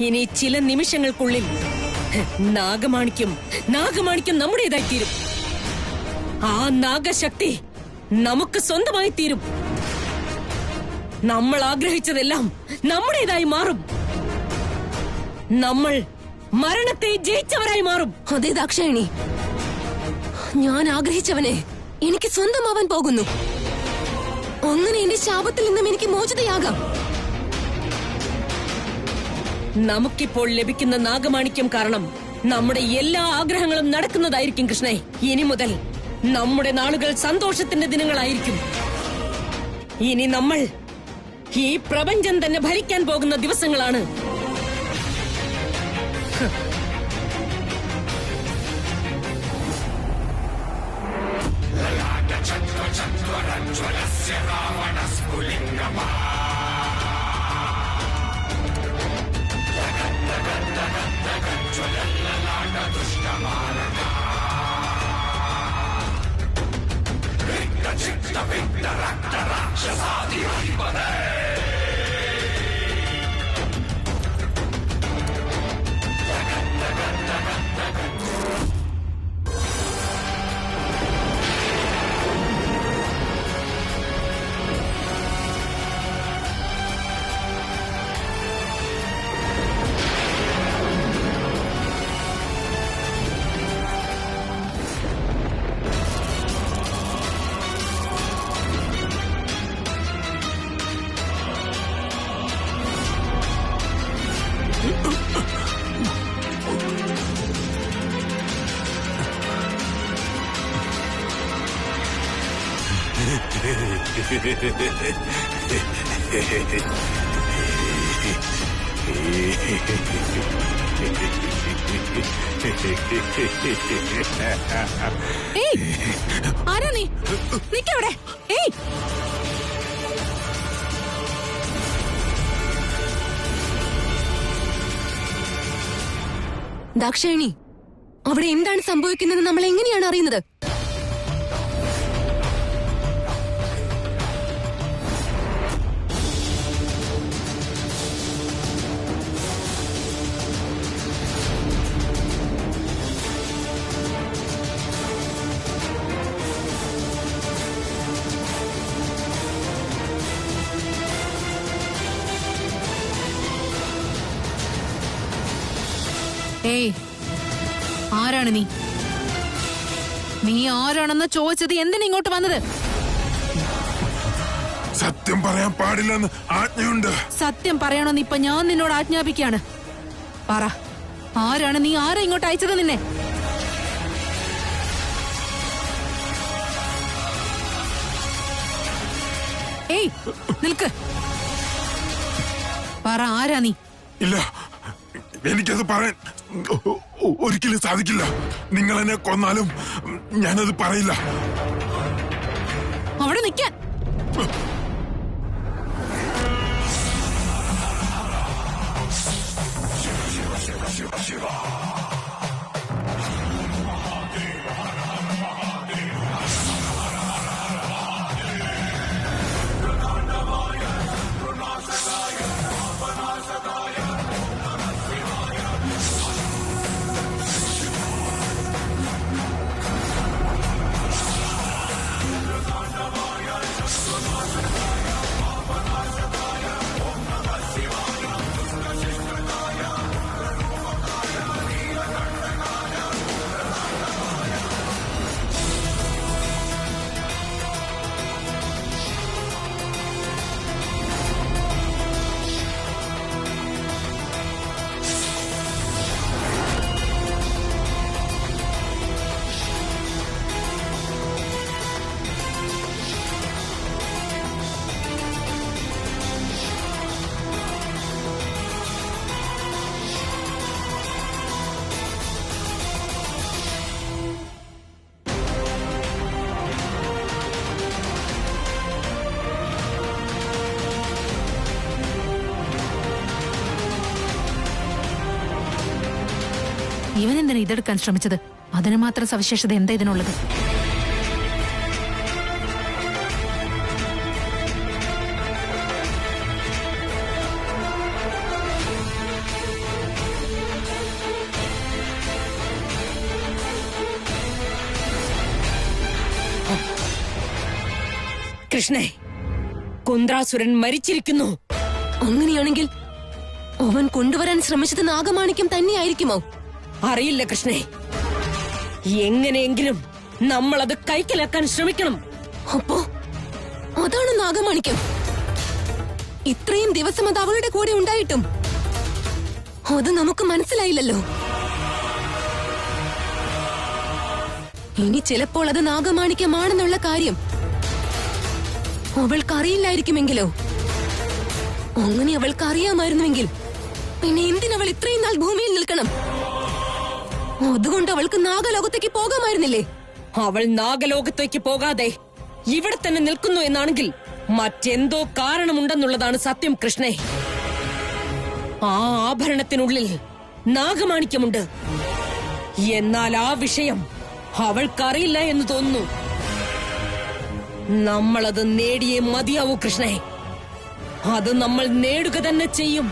ഇനി ചില നിമിഷങ്ങൾക്കുള്ളിൽ നാഗമാണിക്യം നമ്മുടേതായി തീരും. ആ നാഗശക്തി നമുക്ക് സ്വന്തമായി തീരും. നമ്മൾ ആഗ്രഹിച്ചതെല്ലാം നമ്മുടേതായി മാറും. നമ്മൾ മരണത്തെ ജയിച്ചവരായി മാറും. അതേ ദാക്ഷായണി, ഞാൻ ആഗ്രഹിച്ചവനെ എനിക്ക് സ്വന്തമാവാൻ പോകുന്നു. അങ്ങനെ എന്റെ ശാപത്തിൽ നിന്നും എനിക്ക് മോചിതയാകാം. നമുക്കിപ്പോൾ ലഭിക്കുന്ന നാഗമാണിക്യം കാരണം നമ്മുടെ എല്ലാ ആഗ്രഹങ്ങളും നടക്കുന്നതായിരിക്കും കൃഷ്ണേ. ഇനി മുതൽ നമ്മുടെ നാളുകൾ സന്തോഷത്തിന്റെ ദിനങ്ങളായിരിക്കും. ഇനി നമ്മൾ ഈ പ്രപഞ്ചം തന്നെ ഭരിക്കാൻ പോകുന്ന ദിവസങ്ങളാണ്. ആരാ നീ? നിക്കവിടെ. ദാക്ഷായണി, അവിടെ എന്താണ് സംഭവിക്കുന്നത് നമ്മൾ എങ്ങനെയാണ് അറിയുന്നത്? ആരാണ് നീ? നീ ആരാണെന്ന് ചോദിച്ചത് എന്തിനാ ഇങ്ങോട്ട് വന്നത്? സത്യം പറയാൻ പാടില്ലെന്ന് ആജ്ഞയുണ്ട്. സത്യം പറയണമെന്ന് ഇപ്പൊ ഞാൻ നിന്നോട് ആജ്ഞാപിക്കാണ്. പറ, ആരാണ് നീ? ആരാ ഇങ്ങോട്ട് അയച്ചത് നിന്നെ? നിൽക്ക്. പറ, ആരാ നീ? ഇല്ല, എനിക്കത് പറയാൻ ഒരിക്കലും സാധിക്കില്ല. നിങ്ങൾ എന്നെ കൊന്നാലും ഞാനത് പറയില്ല. അവിടെ നിൽക്കാൻ. ഇവൻ എന്തിനാ ഇതെടുക്കാൻ ശ്രമിച്ചത്? അതിന് മാത്രം സവിശേഷത എന്താ ഇതിനുള്ളത്? കൃഷ്ണേ, കുന്ദ്രാസുരൻ മരിച്ചിരിക്കുന്നു. അങ്ങനെയാണെങ്കിൽ അവൻ കൊണ്ടുവരാൻ ശ്രമിച്ചത് നാഗമാണിക്യം തന്നെയായിരിക്കുമോ? അറിയില്ല കൃഷ്ണേ. എങ്ങനെയെങ്കിലും നമ്മൾ അത് കൈക്കലാക്കാൻ ശ്രമിക്കണം. അപ്പോ അതാണ് നാഗമാണിക്യം. ഇത്രയും ദിവസം അത് അവളുടെ കൂടെ ഉണ്ടായിട്ടും അത് നമുക്ക് മനസ്സിലായില്ലല്ലോ. ഇനി ചിലപ്പോൾ അത് നാഗമാണിക്യമാണെന്നുള്ള കാര്യം അവൾക്കറിയില്ലായിരിക്കുമെങ്കിലോ? അങ്ങനെ അവൾക്ക് അറിയാമായിരുന്നുവെങ്കിൽ പിന്നെ എന്തിനവൾ ഇത്രയും നാൾ ഭൂമിയിൽ നിൽക്കണം? അതുകൊണ്ട് അവൾക്ക് നാഗലോകത്തേക്ക് പോകാമായിരുന്നില്ലേ? അവൾ നാഗലോകത്തേക്ക് പോകാതെ ഇവിടെ തന്നെ നിൽക്കുന്നു എന്നാണെങ്കിൽ മറ്റെന്തോ കാരണമുണ്ടെന്നുള്ളതാണ് സത്യം കൃഷ്ണേ. ആ ആഭരണത്തിനുള്ളിൽ നാഗമാണിക്യമുണ്ട്. എന്നാൽ ആ വിഷയം അവൾക്കറിയില്ല എന്ന് തോന്നുന്നു. നമ്മളത് നേടിയേ മതിയാവൂ കൃഷ്ണേ. അത് നമ്മൾ നേടുക തന്നെ ചെയ്യും.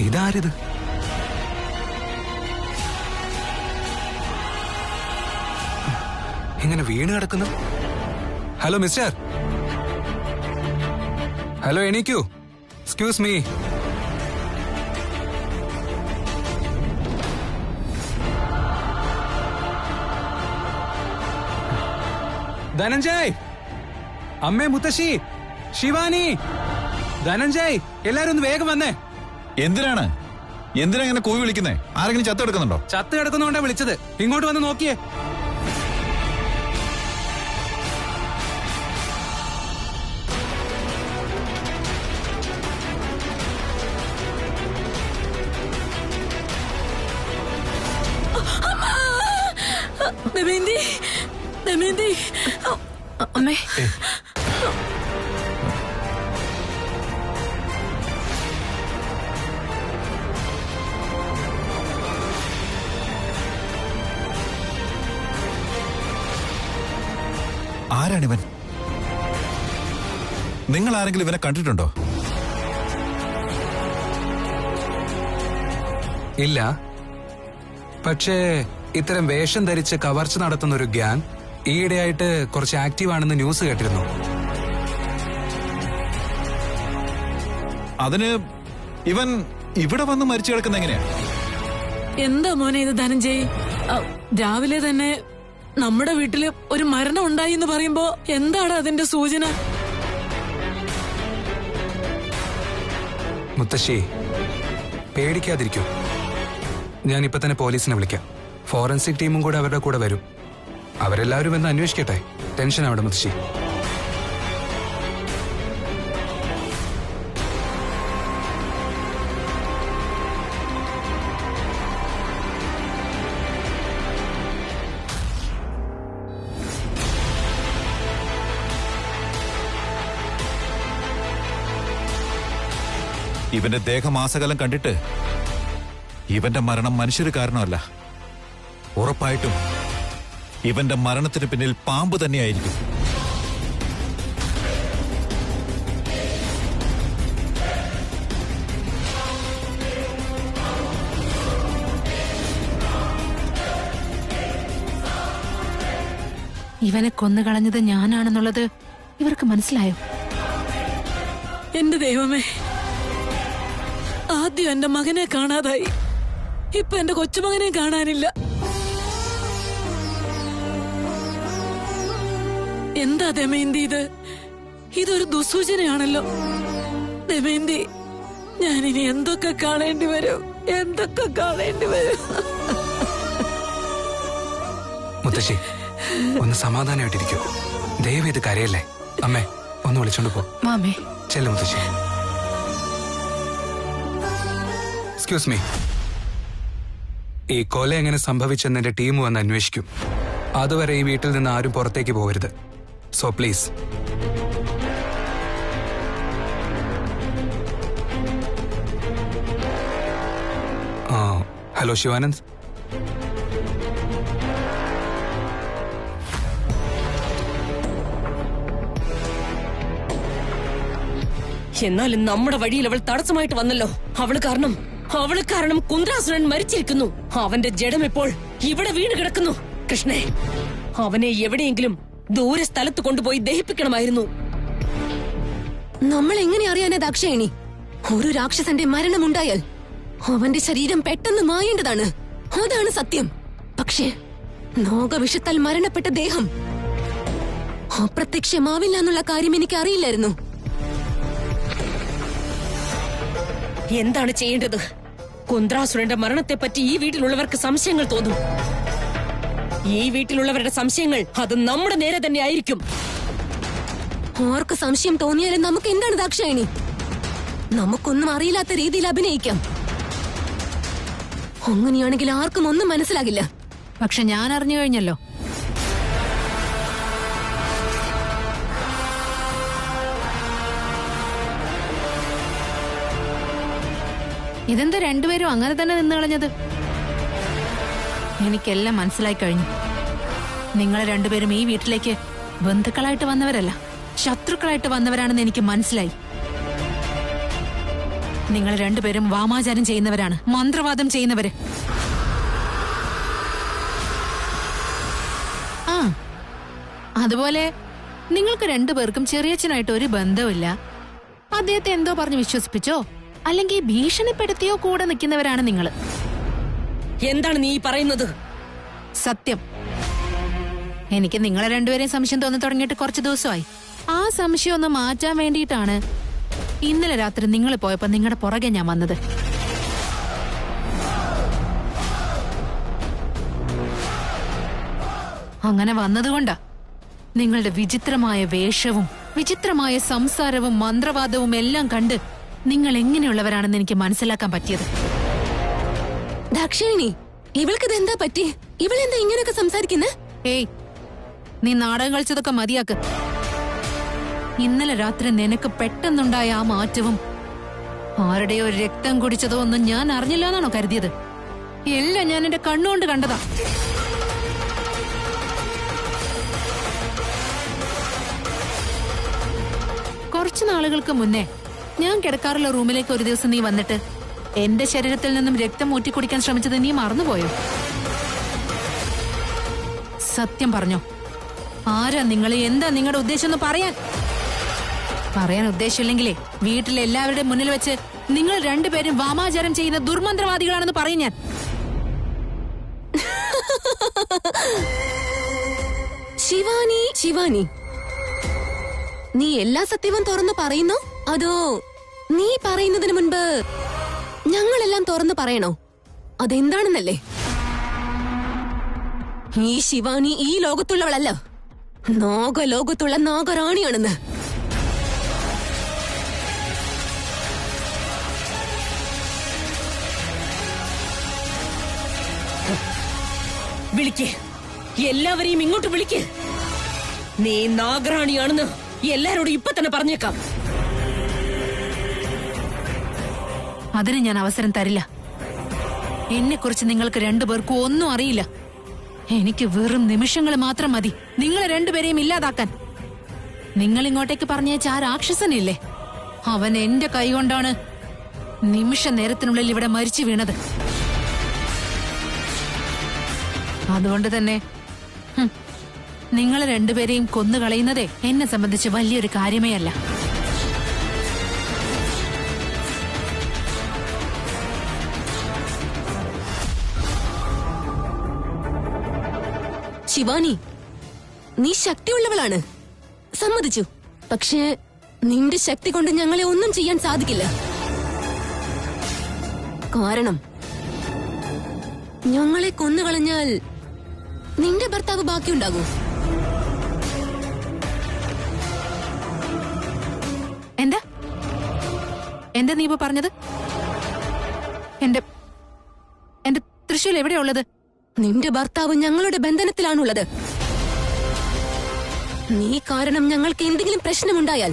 ഇതാരിത്? ഇങ്ങനെ വീണ് കിടക്കുന്നു. ഹലോ മിസ്റ്റർ, ഹലോ, എണീക്കൂ. Excuse me. ധനഞ്ജയ്, അമ്മേ, മുത്തശ്ശി, ശിവാനി, ധനഞ്ജയ്, എല്ലാരും ഒന്ന് വേഗം വന്നേ. എന്തിനാ ഇങ്ങനെ കൂവി വിളിക്കുന്നേ? ആരെങ്കിലും ചത്ത് കിടക്കുന്നുണ്ടോ? ചത്ത് കിടക്കുന്നോണ്ടാ വിളിച്ചത്. ഇങ്ങോട്ട് വന്ന് നോക്കിയേ. അമ്മേ, ആരാണിവൻ? നിങ്ങൾ ആരെങ്കിലും ഇവനെ കണ്ടിട്ടുണ്ടോ? ഇല്ല, പക്ഷേ ഇത്തരം വേഷം ധരിച്ച് കവർച്ച നടത്തുന്ന ഒരു ഗ്യാങ് ഈയിടെയായിട്ട് കുറച്ച് ആക്റ്റീവ് ആണെന്ന് ന്യൂസ് കേട്ടിരുന്നു. അതിന് ഇവൻ ഇവിടെ വന്ന് മരിച്ചു കിടക്കുന്ന എങ്ങനെയാ? എന്താ മോനെ ഇത് ധനഞ്ജയ്? രാവിലെ തന്നെ നമ്മുടെ വീട്ടില് ഒരു മരണം ഉണ്ടായി എന്ന് പറയുമ്പോ എന്താണ് അതിന്റെ സൂചന? മുത്തശ്ശി, പേടിക്കാതിരിക്കൂ. ഞാനിപ്പോ തന്നെ പോലീസിനെ വിളിക്കാം. ഫോറൻസിക് ടീമും കൂടെ അവരുടെ കൂടെ വരും. അവരെല്ലാവരും എന്ന് അന്വേഷിക്കട്ടെ. ടെൻഷൻ ആവട്ടെ മുത്തശ്ശി. ഇവന്റെ ദേഹമാസകലം കണ്ടിട്ട് ഇവന്റെ മരണം മനുഷ്യര് കാരണമല്ല. ഉറപ്പായിട്ടും ഇവന്റെ മരണത്തിന് പിന്നിൽ പാമ്പ് തന്നെയായിരിക്കും. ഇവനെ കൊന്നുകളഞ്ഞത് ഞാനാണെന്നുള്ളത് ഇവർക്ക് മനസ്സിലായോ? എന്റെ ദൈവമേ, ആദ്യം എന്റെ മകനെ കാണാതായി, ഇപ്പൊ എന്റെ കൊച്ചുമകനെ കാണാനില്ല. എന്താ ദമയന്തി ഇത്? ഇതൊരു ദുസൂചനയാണല്ലോ. ദമയന്തി, ഞാനിനി എന്തൊക്കെ കാണേണ്ടി വരും, എന്തൊക്കെ കാണേണ്ടി വരും. മുത്തശ്ശി, ഒന്ന് സമാധാനമായിട്ടിരിക്കൂ. ദയവ് ഇത് കരയല്ലേ. അമ്മേ, ഒന്ന് വിളിച്ചോണ്ട് പോ. മാമേ, ചെല്ലു മുത്തശ്ശി. Excuse me. ഈ കൊല എങ്ങനെ സംഭവിച്ചെന്ന് എന്റെ ടീം വന്ന് അന്വേഷിക്കും. അതുവരെ ഈ വീട്ടിൽ നിന്ന് ആരും പുറത്തേക്ക് പോകരുത്. So please. ഹലോ ശിവാനന്ദ്. എന്നാലും നമ്മുടെ വഴിയിൽ അവൾ തടസ്സമായിട്ട് വന്നല്ലോ. അവള് കാരണം കുന്ദ്രാസുരൻ മരിച്ചിരിക്കുന്നു. അവന്റെ ജഡം ഇപ്പോൾ ഇവിടെ വീണ് കിടക്കുന്നു. കൃഷ്ണേ, അവനെ എവിടെയെങ്കിലും ദൂരെ സ്ഥലത്ത് കൊണ്ടുപോയി ദഹിപ്പിക്കണമായിരുന്നു. നമ്മൾ എങ്ങനെ അറിയാനാ ദാക്ഷായണി? ഒരു രാക്ഷസന്റെ മരണമുണ്ടായാൽ അവന്റെ ശരീരം പെട്ടെന്ന് മായേണ്ടതാണ്. അതാണ് സത്യം. പക്ഷേ നാഗവിഷത്താൽ മരണപ്പെട്ട ദേഹം അപ്രത്യക്ഷമാവില്ല എന്നുള്ള കാര്യം എനിക്ക് അറിയില്ലായിരുന്നു. എന്താണ് ചെയ്യേണ്ടത്? കുന്ദ്രാസുരന്റെ മരണത്തെപ്പറ്റി ഈ വീട്ടിലുള്ളവർക്ക് സംശയങ്ങൾ തോന്നും. ഈ വീട്ടിലുള്ളവരുടെ സംശയങ്ങൾ അത് നമ്മുടെ നേരെ തന്നെ ആയിരിക്കും. ആർക്ക് സംശയം തോന്നിയാലും നമുക്ക് എന്താണ് ദാക്ഷായണി? നമുക്കൊന്നും അറിയില്ലാത്ത രീതിയിൽ അഭിനയിക്കാം. അങ്ങനെയാണെങ്കിൽ ആർക്കും ഒന്നും മനസ്സിലാകില്ല. പക്ഷെ ഞാൻ അറിഞ്ഞു കഴിഞ്ഞല്ലോ. ഇതെന്താ രണ്ടുപേരും അങ്ങനെ തന്നെ നിന്ന് കളഞ്ഞത്? എനിക്കെല്ലാം മനസ്സിലായി കഴിഞ്ഞു. നിങ്ങൾ രണ്ടുപേരും ഈ വീട്ടിലേക്ക് ബന്ധുക്കളായിട്ട് വന്നവരല്ല, ശത്രുക്കളായിട്ട് വന്നവരാണെന്ന് എനിക്ക് മനസ്സിലായി. നിങ്ങൾ രണ്ടുപേരും വാമാചാരം ചെയ്യുന്നവരാണ്, മന്ത്രവാദം ചെയ്യുന്നവര്. ആ, അതുപോലെ നിങ്ങൾക്ക് രണ്ടുപേർക്കും ചെറിയച്ഛനായിട്ട് ഒരു ബന്ധമില്ല. അദ്ദേഹത്തെ എന്തോ പറഞ്ഞ് വിശ്വസിപ്പിച്ചോ അല്ലെങ്കിൽ ഭീഷണിപ്പെടുത്തിയോ കൂടെ നിൽക്കുന്നവരാണ് നിങ്ങൾ. എന്താണ് നീ പറയുന്നത്? സത്യം. എനിക്ക് നിങ്ങളെ രണ്ടുപേരെയും സംശയം തോന്നി തുടങ്ങിയിട്ട് കുറച്ച് ദിവസമായി. ആ സംശയം ഒന്ന് മാറ്റാൻ വേണ്ടിയിട്ടാണ് ഇന്നലെ രാത്രി നിങ്ങൾ പോയപ്പോ നിങ്ങളുടെ പുറകെ ഞാൻ വന്നത്. അങ്ങനെ വന്നതുകൊണ്ടാ നിങ്ങളുടെ വിചിത്രമായ വേഷവും വിചിത്രമായ സംസാരവും മന്ത്രവാദവും എല്ലാം കണ്ട് നിങ്ങൾ എങ്ങനെയുള്ളവരാണെന്ന് എനിക്ക് മനസ്സിലാക്കാൻ പറ്റിയത്. ദാക്ഷായണി, ഇവൾക്കിത് എന്താ പറ്റി? ഇവളെന്താ ഇങ്ങനെയൊക്കെ സംസാരിക്കുന്നേ? ഏയ്, നീ നാടകം കളിച്ചതൊക്കെ മതിയാക്ക്. ഇന്നലെ രാത്രി നിനക്ക് പെട്ടെന്നുണ്ടായ ആ മാറ്റവും ആരുടെയോ രക്തം കുടിച്ചതോ ഒന്നും ഞാൻ അറിഞ്ഞില്ല എന്നാണോ കരുതിയത്? എല്ലാം ഞാൻ എന്റെ കണ്ണുകൊണ്ട് കണ്ടതാ. കുറച്ചു നാളുകൾക്ക് മുന്നേ ഞാൻ കിടക്കാറുള്ള റൂമിലേക്ക് ഒരു ദിവസം നീ വന്നിട്ട് എന്റെ ശരീരത്തിൽ നിന്നും രക്തം ഊറ്റിക്കുടിക്കാൻ ശ്രമിച്ചത് നീ മറന്നുപോയോ? സത്യം പറഞ്ഞോ, ആരാ നിങ്ങൾ? എന്താ നിങ്ങളുടെ ഉദ്ദേശം എന്ന് പറയാൻ ഉദ്ദേശമില്ലെങ്കിലേ വീട്ടിലെ എല്ലാവരുടെയും മുന്നിൽ വെച്ച് നിങ്ങൾ രണ്ടുപേരും വാമാചാരം ചെയ്യുന്ന ദുർമന്ത്രവാദികളാണെന്ന് പറയും ഞാൻ. ശിവാനി, നീ എല്ലാ സത്യവും തുറന്നു പറയുന്നോ അതോ നീ പറയുന്നതിന് മുൻപ് ഞങ്ങളെല്ലാം തുറന്നു പറയണോ? അതെന്താണെന്നല്ലേ? ഈ ശിവാനി ഈ ലോകത്തുള്ളവളല്ല, നാഗലോകത്തുള്ള നാഗറാണിയാണെന്ന്. വിളിക്ക്, എല്ലാവരെയും ഇങ്ങോട്ട് വിളിക്ക്. നീ നാഗറാണിയാണെന്ന് എല്ലാരോടും ഇപ്പൊ തന്നെ പറഞ്ഞേക്കാം. അതിന് ഞാൻ അവസരം തരില്ല. എന്നെ കുറിച്ച് നിങ്ങൾക്ക് രണ്ടുപേർക്കും ഒന്നും അറിയില്ല. എനിക്ക് വെറും നിമിഷങ്ങൾ മാത്രം മതി നിങ്ങളെ രണ്ടുപേരെയും ഇല്ലാതാക്കാൻ. നിങ്ങൾ ഇങ്ങോട്ടേക്ക് പറഞ്ഞേച്ച ആ രാക്ഷസനില്ലേ, അവൻ എന്റെ കൈകൊണ്ടാണ് നിമിഷ നേരത്തിനുള്ളിൽ ഇവിടെ മരിച്ചു വീണത്. അതുകൊണ്ട് തന്നെ നിങ്ങൾ രണ്ടുപേരെയും കൊന്നുകളയുന്നതേ എന്നെ സംബന്ധിച്ച് വലിയൊരു കാര്യമേ അല്ല. ശിവാനി, നീ ശക്തിയുള്ളവളാണ്, സമ്മതിച്ചു. പക്ഷേ നിന്റെ ശക്തി കൊണ്ട് ഞങ്ങളെ ഒന്നും ചെയ്യാൻ സാധിക്കില്ല. കാരണം ഞങ്ങളെ കൊന്നുകളഞ്ഞാൽ നിന്റെ ഭർത്താവ് ബാക്കിയുണ്ടാകൂ. എന്താ നീ ഇപ്പൊ പറഞ്ഞത്? എന്റെ തൃശ്ശൂൽ എവിടെയാ ഉള്ളത്? നിന്റെ ഭർത്താവ് ഞങ്ങളുടെ ബന്ധനത്തിലാണുള്ളത്. നീ കാരണം ഞങ്ങൾക്ക് എന്തെങ്കിലും പ്രശ്നമുണ്ടായാൽ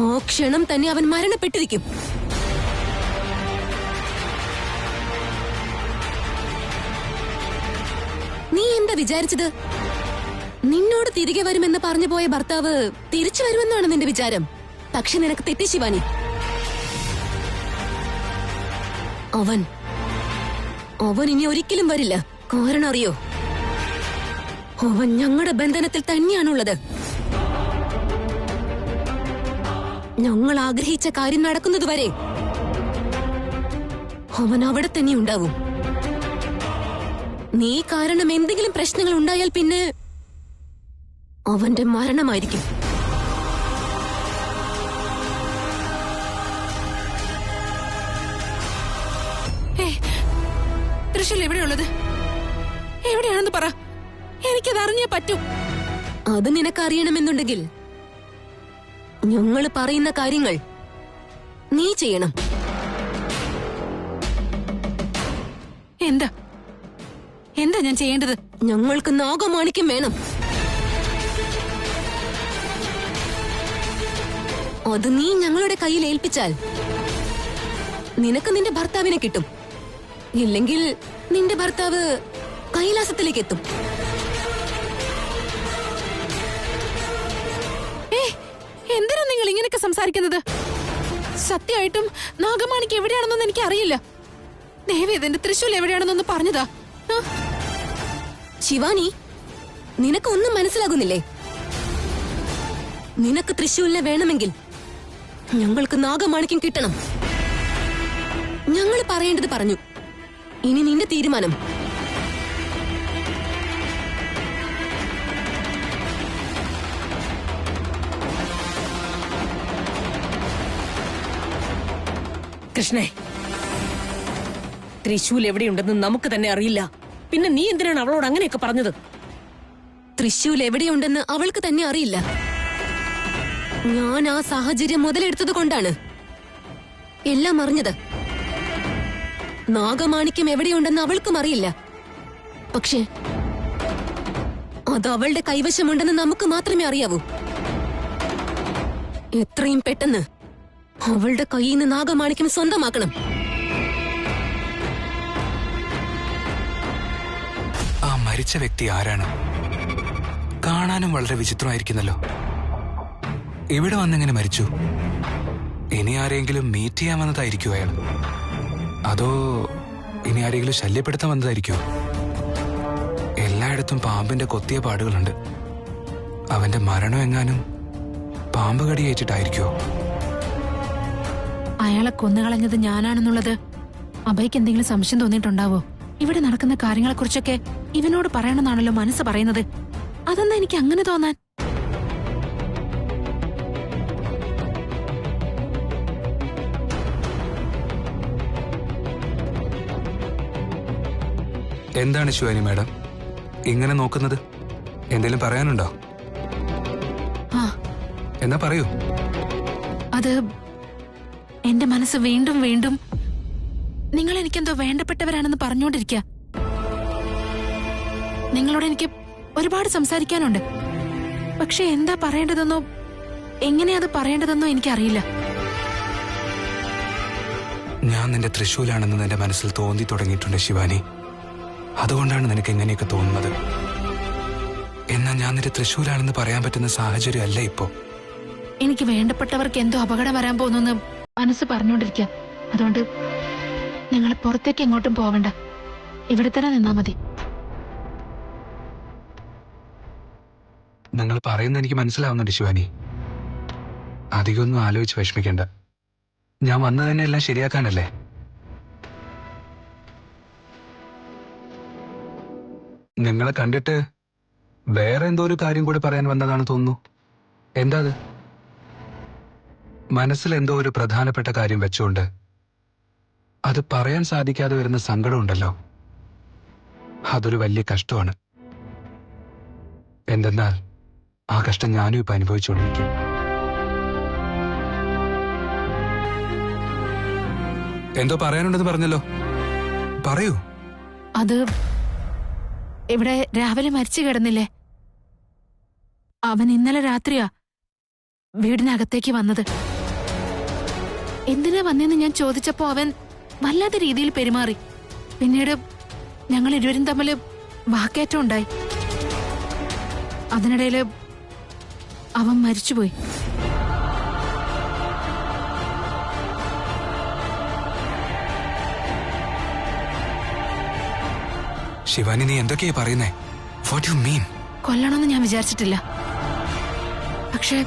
ആ ക്ഷണം തന്നെ അവൻ മരണപ്പെട്ടിരിക്കും. വിചാരിച്ചത്? നിന്നോട് തിരികെ വരുമെന്ന് പറഞ്ഞു പോയ ഭർത്താവ് തിരിച്ചു വരുമെന്നാണ് നിന്റെ വിചാരം. പക്ഷെ നിനക്ക് തെറ്റി ശിവാനി. അവൻ ഇനി ഒരിക്കലും വരില്ല. കാരണം അറിയോ, അവൻ ഞങ്ങളുടെ ബന്ധനത്തിൽ തന്നെയാണുള്ളത്. ഞങ്ങൾ ആഗ്രഹിച്ച കാര്യം നടക്കുന്നതുവരെ അവൻ അവിടെ തന്നെ ഉണ്ടാവും. നീ കാരണം എന്തെങ്കിലും പ്രശ്നങ്ങൾ ഉണ്ടായാൽ പിന്നെ അവന്റെ മരണമായിരിക്കും. തൃശ്ശൂൽ എവിടെയുള്ളത്? എവിടെയാണെന്ന് പറ, എനിക്കത് അറിഞ്ഞേ പറ്റൂ. അത് നിനക്കറിയണമെന്നുണ്ടെങ്കിൽ ഞങ്ങൾ പറയുന്ന കാര്യങ്ങൾ നീ ചെയ്യണം. എന്താ ഞാൻ ചെയ്യേണ്ടത്? ഞങ്ങൾക്ക് നാഗമാണിക്യം വേണം. അത് നീ ഞങ്ങളുടെ കയ്യിൽ ഏൽപ്പിച്ചാൽ നിനക്ക് നിന്റെ ഭർത്താവിനെ കിട്ടും. ഇല്ലെങ്കിൽ നിന്റെ ഭർത്താവ് കൈലാസത്തിലേക്ക് എത്തും. എന്തിനാ നിങ്ങൾ ഇങ്ങനെയൊക്കെ സംസാരിക്കുന്നത്? സത്യമായിട്ടും നാഗമാണിക്ക് എവിടെയാണെന്നൊന്നും എനിക്ക് അറിയില്ല. ദേവേദന്റെ തൃശ്ശൂൽ എവിടെയാണെന്നൊന്ന് പറഞ്ഞതാ. ശിവാനി, നിനക്ക് ഒന്നും മനസ്സിലാകുന്നില്ലേ? നിനക്ക് തൃശ്ശൂലിനെ വേണമെങ്കിൽ ഞങ്ങൾക്ക് നാഗമാണിക്യം കിട്ടണം. ഞങ്ങൾ പറയേണ്ടത് പറഞ്ഞു. ഇനി നിന്റെ തീരുമാനം. കൃഷ്ണേ, തൃശ്ശൂൽ എവിടെയുണ്ടെന്ന് നമുക്ക് തന്നെ അറിയില്ല. പിന്നെ നീ എന്തിനാണ് അവളോട് അങ്ങനെയൊക്കെ പറഞ്ഞത്? തൃശ്ശൂൽ എവിടെയുണ്ടെന്ന് അവൾക്ക് തന്നെ അറിയില്ല. ഞാൻ ആ സാഹചര്യം മുതലെടുത്തത് കൊണ്ടാണ് എല്ലാം അറിഞ്ഞത്. നാഗമാണിക്യം എവിടെയുണ്ടെന്ന് അവൾക്കും അറിയില്ല. പക്ഷേ അത് അവളുടെ കൈവശമുണ്ടെന്ന് നമുക്ക് മാത്രമേ അറിയാവൂ. എത്രയും പെട്ടെന്ന് അവളുടെ കയ്യിൽ നിന്ന് നാഗമാണിക്യം സ്വന്തമാക്കണം. ആ മരിച്ച വ്യക്തി ആരാണ്? കാണാനും വളരെ വിചിത്രമായിരിക്കുന്നല്ലോ. ഇവിടെ വന്നെങ്ങനെ മരിച്ചു? ഇനി ആരെങ്കിലും മീറ്റ് ചെയ്യാൻ വന്നതായിരിക്കുമോ അയാൾ? അതോ ഇനി ആരെങ്കിലും ശല്യപ്പെടുത്താൻ വന്നതായിരിക്കുമോ? എല്ലായിടത്തും പാമ്പിന്റെ കൊത്തിയ പാടുകളുണ്ട്. അവന്റെ മരണം എങ്ങാനും പാമ്പ് കടിയേറ്റിട്ടായിരിക്കുമോ? അയാളെ കൊന്നുകളഞ്ഞത് ഞാനാണെന്നുള്ളത് അഭയ്ക്ക് എന്തെങ്കിലും സംശയം തോന്നിയിട്ടുണ്ടാവോ? ഇവിടെ നടക്കുന്ന കാര്യങ്ങളെക്കുറിച്ചൊക്കെ ഇവനോട് പറയണമെന്നാണല്ലോ മനസ്സ് പറയുന്നത്. അതെന്താ എനിക്ക് അങ്ങനെ തോന്നാൻ? എന്താണ് ശിവാനി മാഡം ഇങ്ങനെ നോക്കുന്നത്? എന്തെങ്കിലും പറയാനുണ്ടോ? എന്നാ പറയൂ. അത് എന്റെ മനസ്സ് വീണ്ടും വീണ്ടും നിങ്ങൾ എനിക്കെന്തോ വേണ്ടപ്പെട്ടവരാണെന്ന് പറഞ്ഞുകൊണ്ടിരിക്കുക. നിങ്ങളോട് എനിക്ക് ഒരുപാട് സംസാരിക്കാനുണ്ട്. പക്ഷെ എന്താ പറയേണ്ടതെന്നോ എങ്ങനെയാ അത് പറയേണ്ടതെന്നോ എനിക്കറിയില്ല. ഞാൻ നിന്റെ തൃശ്ശൂലാണെന്ന് നിന്റെ മനസ്സിൽ തോന്നി തുടങ്ങിയിട്ടുണ്ട് ശിവാനി. അതുകൊണ്ടാണ് നിനക്ക് എങ്ങനെയൊക്കെ തോന്നുന്നത്. എന്നാൽ ഞാൻ നിന്റെ തൃശ്ശൂലാണെന്ന് പറയാൻ പറ്റുന്ന സാഹചര്യം അല്ല ഇപ്പോ. എനിക്ക് വേണ്ടപ്പെട്ടവർക്ക് എന്തോ അപകടം വരാൻ പോകുന്നു മനസ്സ് പറഞ്ഞുകൊണ്ടിരിക്കുക. അതുകൊണ്ട് നിങ്ങൾ പുറത്തേക്ക് എങ്ങോട്ടും പോവണ്ട, ഇവിടെ തന്നെ നിന്നാ മതി. നിങ്ങൾ പറയുന്നത് എനിക്ക് മനസ്സിലാവുന്നുണ്ട് ശിവാനി. അധികമൊന്നും ആലോചിച്ച് വിഷമിക്കണ്ട. ഞാൻ വന്നു തന്നെ എല്ലാം ശരിയാക്കാനല്ലേ. നിങ്ങളെ കണ്ടിട്ട് വേറെ എന്തോ ഒരു കാര്യം കൂടി പറയാൻ വന്നതാണ് തോന്നുന്നു. എന്താ അത്? മനസ്സിൽ എന്തോ ഒരു പ്രധാനപ്പെട്ട കാര്യം വെച്ചുകൊണ്ട് അത് പറയാൻ സാധിക്കാതെ വരുന്ന സങ്കടമുണ്ടല്ലോ, അതൊരു വലിയ കഷ്ടമാണ്. എന്തെന്നാൽ ആ കഷ്ടം ഞാനും ഇപ്പൊ അനുഭവിച്ചുകൊണ്ടിരിക്കും. എന്തോ പറയാനുണ്ടെന്ന് പറഞ്ഞല്ലോ, പറയൂ. അത് ഇവിടെ രാവിലെ മരിച്ചു കിടന്നില്ലേ, അവൻ ഇന്നലെ രാത്രിയാ വീടിനകത്തേക്ക് വന്നത്. എന്തിനാ വന്നെന്ന് ഞാൻ ചോദിച്ചപ്പോ അവൻ വല്ലാത്ത രീതിയിൽ പെരുമാറി. പിന്നീട് ഞങ്ങൾ ഇരുവരും തമ്മിൽ വാക്കേറ്റം ഉണ്ടായി. അതിനിടയില് അവൻ മരിച്ചുപോയി. ശിവാനി, നീ എന്തൊക്കെയാ പറയുന്നേ? What you mean? കൊല്ലണമെന്ന് ഞാൻ വിചാരിച്ചിട്ടില്ല. പക്ഷെ